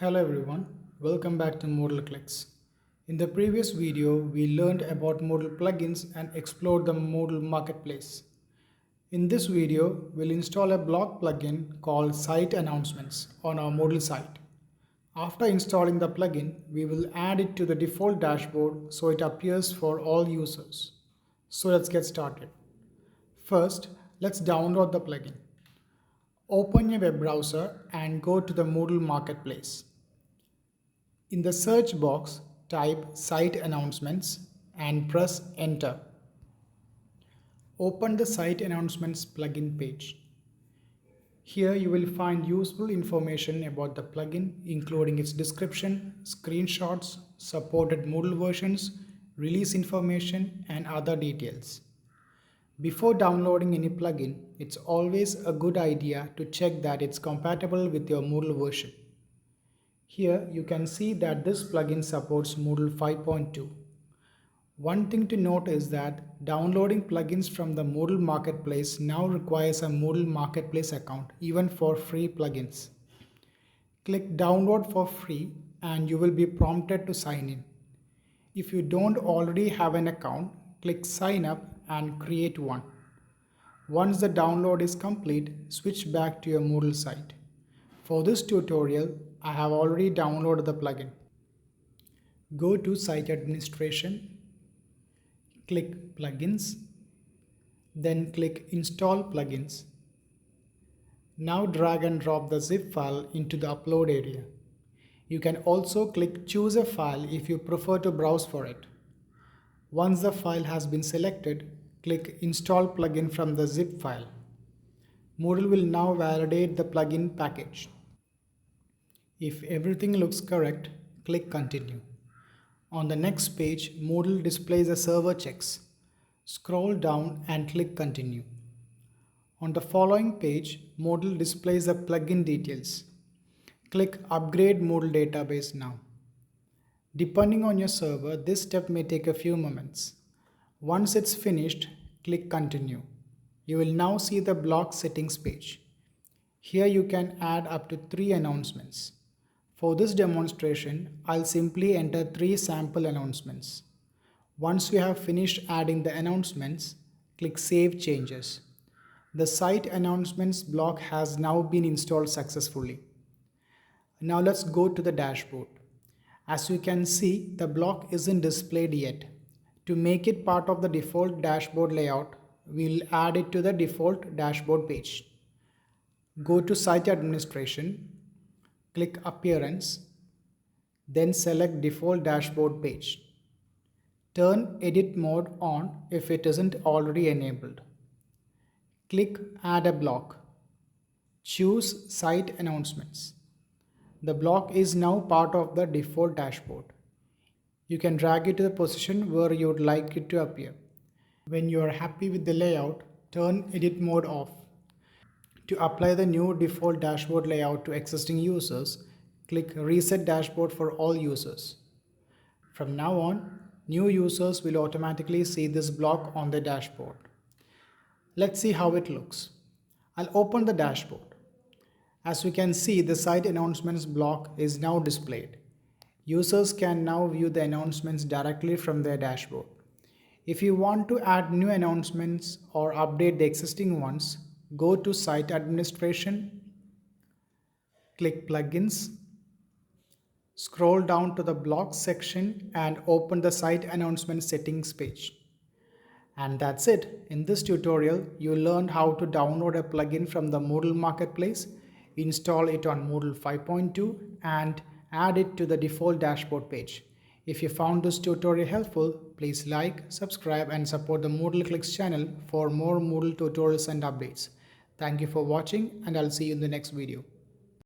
Hello everyone, welcome back to MoodleClicks. In the previous video, we learned about Moodle plugins and explored the Moodle Marketplace. In this video, we'll install a blog plugin called Site Announcements on our Moodle site. After installing the plugin, we will add it to the default dashboard so it appears for all users. So let's get started. First, let's download the plugin. Open your web browser and go to the Moodle Marketplace. In the search box, type Site Announcements and press Enter. Open the Site Announcements plugin page. Here you will find useful information about the plugin, including its description, screenshots, supported Moodle versions, release information, and other details. Before downloading any plugin, it's always a good idea to check that it's compatible with your Moodle version. Here you can see that this plugin supports Moodle 5.2. One thing to note is that downloading plugins from the Moodle Marketplace now requires a Moodle Marketplace account even for free plugins. Click Download for free and you will be prompted to sign in. If you don't already have an account, click Sign Up and create one. Once the download is complete, switch back to your Moodle site. For this tutorial, I have already downloaded the plugin. Go to Site Administration, click Plugins, then click Install Plugins. Now drag and drop the zip file into the upload area. You can also click Choose a file if you prefer to browse for it. Once the file has been selected, click Install Plugin from the zip file. Moodle will now validate the plugin package. If everything looks correct, click Continue. On the next page, Moodle displays the server checks. Scroll down and click Continue. On the following page, Moodle displays the plugin details. Click Upgrade Moodle Database now. Depending on your server, this step may take a few moments. Once it's finished, click Continue. You will now see the blog settings page. Here you can add up to 3 announcements. For this demonstration, I'll simply enter 3 sample announcements. Once you have finished adding the announcements, click Save Changes. The Site Announcements block has now been installed successfully. Now let's go to the dashboard. As you can see, the block isn't displayed yet. To make it part of the default dashboard layout, we'll add it to the default dashboard page. Go to Site Administration, click Appearance, then select Default Dashboard Page. Turn Edit Mode on if it isn't already enabled. Click Add a Block. Choose Site Announcements. The block is now part of the default dashboard. You can drag it to the position where you would like it to appear. When you are happy with the layout, turn Edit Mode off. To apply the new default dashboard layout to existing users, click Reset Dashboard for all users. From now on, new users will automatically see this block on the dashboard. Let's see how it looks. I'll open the dashboard. As you can see, the Site Announcements block is now displayed. Users can now view the announcements directly from their dashboard. If you want to add new announcements or update the existing ones, go to Site Administration, click Plugins, scroll down to the Blocks section and open the Site Announcement Settings page. And that's it. In this tutorial, you learned how to download a plugin from the Moodle Marketplace, install it on Moodle 5.2 and add it to the default dashboard page. If you found this tutorial helpful, please like, subscribe and support the MoodleClicks channel for more Moodle tutorials and updates. Thank you for watching and I'll see you in the next video.